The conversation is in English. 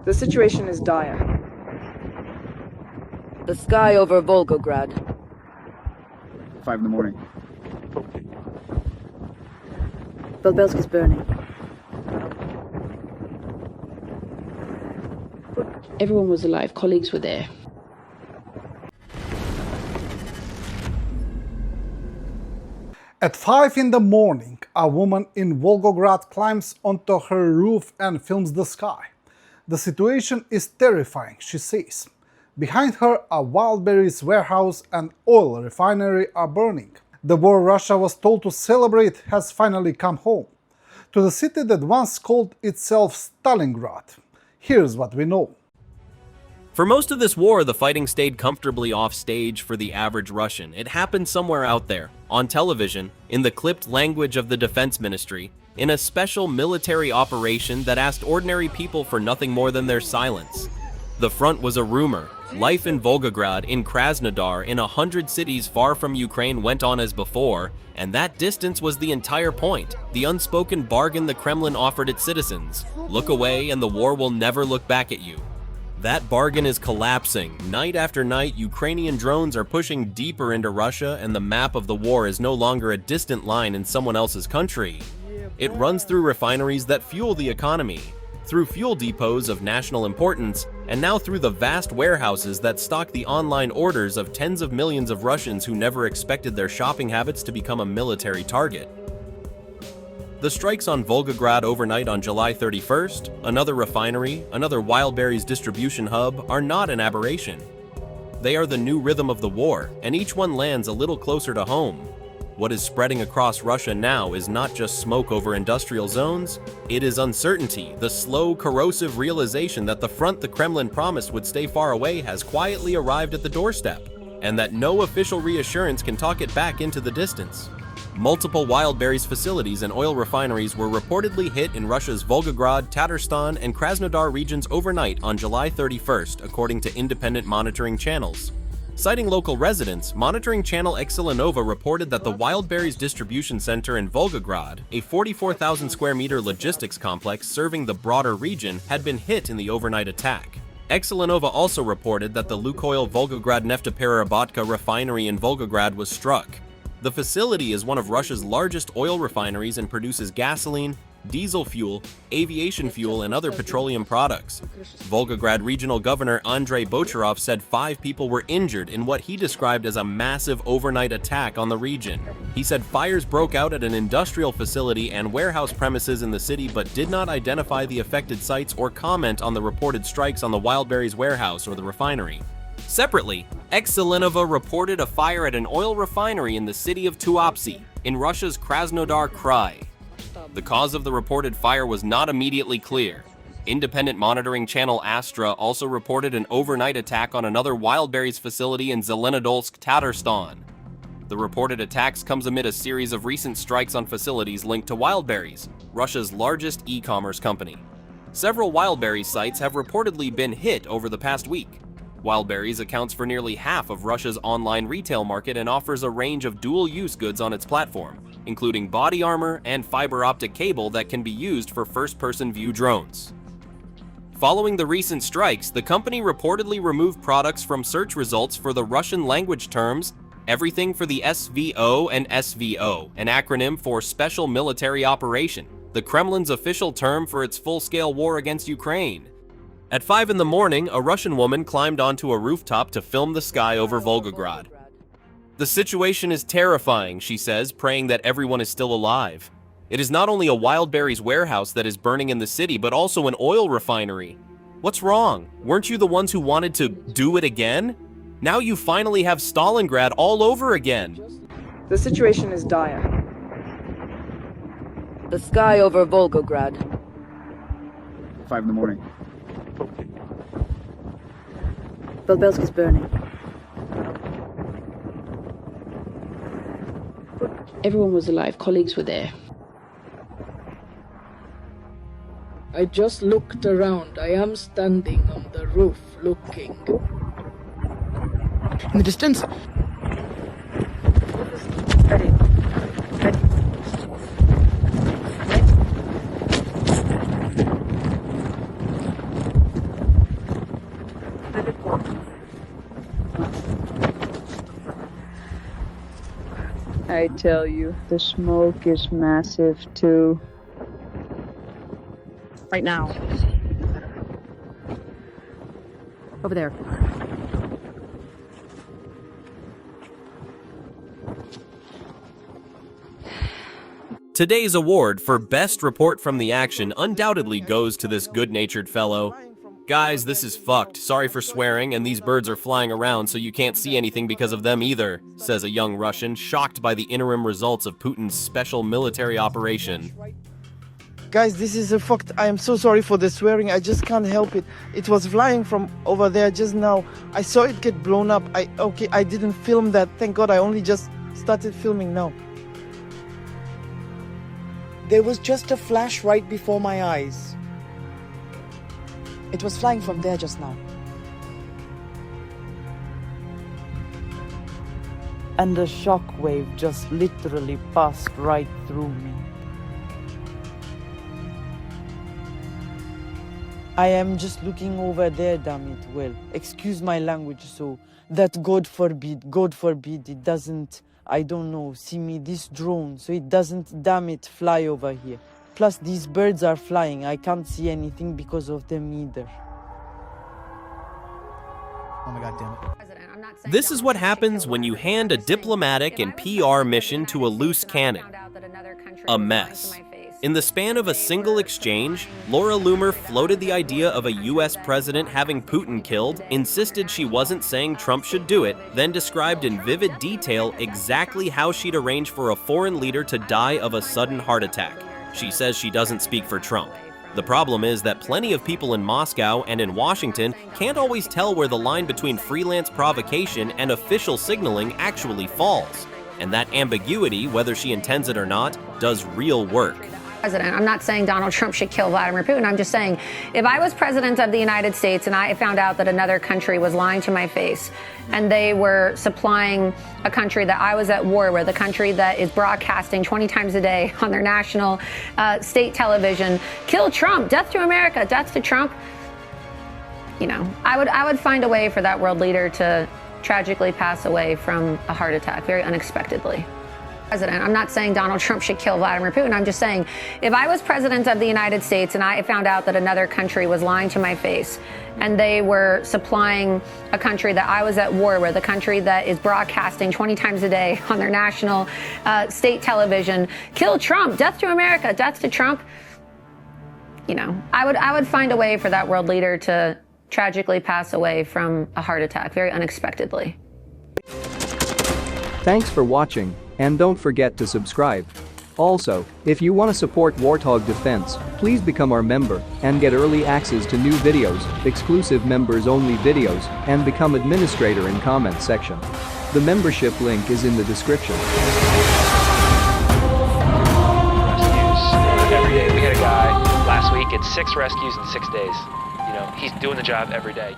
The situation is dire. The sky over Volgograd. 5 in the morning. Volgograd's burning. Everyone was alive. Colleagues were there. At 5 in the morning, a woman in Volgograd climbs onto her roof and films the sky. The situation is terrifying, she says. Behind her, a Wildberries warehouse and oil refinery are burning. The war Russia was told to celebrate has finally come home, to the city that once called itself Stalingrad. Here's what we know. For most of this war, the fighting stayed comfortably off stage for the average Russian. It happened somewhere out there, on television, in the clipped language of the defense ministry, in a special military operation that asked ordinary people for nothing more than their silence. The front was a rumor. Life in Volgograd, in Krasnodar, in 100 cities far from Ukraine went on as before, and that distance was the entire point, the unspoken bargain the Kremlin offered its citizens. Look away and the war will never look back at you. That bargain is collapsing. Night after night, Ukrainian drones are pushing deeper into Russia, and the map of the war is no longer a distant line in someone else's country. It runs through refineries that fuel the economy, through fuel depots of national importance, and now through the vast warehouses that stock the online orders of tens of millions of Russians who never expected their shopping habits to become a military target. The strikes on Volgograd overnight on July 31st, another refinery, another Wildberries distribution hub, are not an aberration. They are the new rhythm of the war, and each one lands a little closer to home. What is spreading across Russia now is not just smoke over industrial zones, it is uncertainty, the slow, corrosive realization that the front the Kremlin promised would stay far away has quietly arrived at the doorstep, and that no official reassurance can talk it back into the distance. Multiple Wildberries facilities and oil refineries were reportedly hit in Russia's Volgograd, Tatarstan, and Krasnodar regions overnight on July 31st, according to independent monitoring channels. Citing local residents, monitoring channel Excelenova reported that the Wildberries distribution center in Volgograd, a 44,000 square meter logistics complex serving the broader region, had been hit in the overnight attack. Excelenova also reported that the Lukoil Volgograd Nefteperorabotka refinery in Volgograd was struck. The facility is one of Russia's largest oil refineries and produces gasoline, diesel fuel, aviation fuel, and other petroleum products. Volgograd Regional Governor Andrei Bocharov said 5 people were injured in what he described as a massive overnight attack on the region. He said fires broke out at an industrial facility and warehouse premises in the city, but did not identify the affected sites or comment on the reported strikes on the Wildberries warehouse or the refinery. Separately, Excelenova reported a fire at an oil refinery in the city of Tuapse, in Russia's Krasnodar Krai. The cause of the reported fire was not immediately clear. Independent monitoring channel Astra also reported an overnight attack on another Wildberries facility in Zelenodolsk, Tatarstan. The reported attacks comes amid a series of recent strikes on facilities linked to Wildberries, Russia's largest e-commerce company. Several Wildberries sites have reportedly been hit over the past week. Wildberries accounts for nearly half of Russia's online retail market and offers a range of dual-use goods on its platform, including body armor and fiber optic cable that can be used for first-person view drones. Following the recent strikes, the company reportedly removed products from search results for the Russian language terms everything for the SVO and SVO, an acronym for Special Military Operation, the Kremlin's official term for its full-scale war against Ukraine. At 5 in the morning, a Russian woman climbed onto a rooftop to film the sky over Volgograd. The situation is terrifying, she says, praying that everyone is still alive. It is not only a Wildberries warehouse that is burning in the city, but also an oil refinery. What's wrong? Weren't you the ones who wanted to do it again? Now you finally have Stalingrad all over again. The situation is dire. The sky over Volgograd. 5 in the morning. Volgograd's burning. Everyone was alive. Colleagues were there. I just looked around. I am standing on the roof looking. In the distance. Ready. Ready. I tell you, the smoke is massive too. Right now. Over there. Today's award for Best Report from the Action undoubtedly goes to this good-natured fellow. Guys, this is fucked. Sorry for swearing, and these birds are flying around so you can't see anything because of them either, says a young Russian, shocked by the interim results of Putin's special military operation. Guys, this is a fact. I am so sorry for the swearing. I just can't help it. It was flying from over there just now. I saw it get blown up. I didn't film that. Thank God. I only just started filming now. There was just a flash right before my eyes. It was flying from there just now. And the shockwave just literally passed right through me. I am just looking over there, damn it. Well, excuse my language, so that God forbid, it doesn't, I don't know, see me, this drone, so it doesn't, damn it, fly over here. Plus, these birds are flying. I can't see anything because of them either. Oh my God, damn it. This is what happens when you hand a diplomatic and PR mission to a loose cannon. A mess. In the span of a single exchange, Laura Loomer floated the idea of a US president having Putin killed, insisted she wasn't saying Trump should do it, then described in vivid detail exactly how she'd arrange for a foreign leader to die of a sudden heart attack. She says she doesn't speak for Trump. The problem is that plenty of people in Moscow and in Washington can't always tell where the line between freelance provocation and official signaling actually falls. And that ambiguity, whether she intends it or not, does real work. I'm not saying Donald Trump should kill Vladimir Putin. I'm just saying, if I was president of the United States and I found out that another country was lying to my face and they were supplying a country that I was at war with, a country that is broadcasting 20 times a day on their national state television, kill Trump, death to America, death to Trump, you know, I would find a way for that world leader to tragically pass away from a heart attack very unexpectedly. I'm not saying Donald Trump should kill Vladimir Putin. I'm just saying, if I was president of the United States and I found out that another country was lying to my face and they were supplying a country that I was at war with, a country that is broadcasting 20 times a day on their national state television, kill Trump, death to America, death to Trump, you know, I would find a way for that world leader to tragically pass away from a heart attack very unexpectedly. Thanks for watching, and don't forget to subscribe. Also, if you want to support Warthog Defense, please become our member and get early access to new videos, exclusive members-only videos, and become administrator in comments section. The membership link is in the description. Rescues every day. We had a guy last week at 6 rescues in 6 days. You know, he's doing the job every day.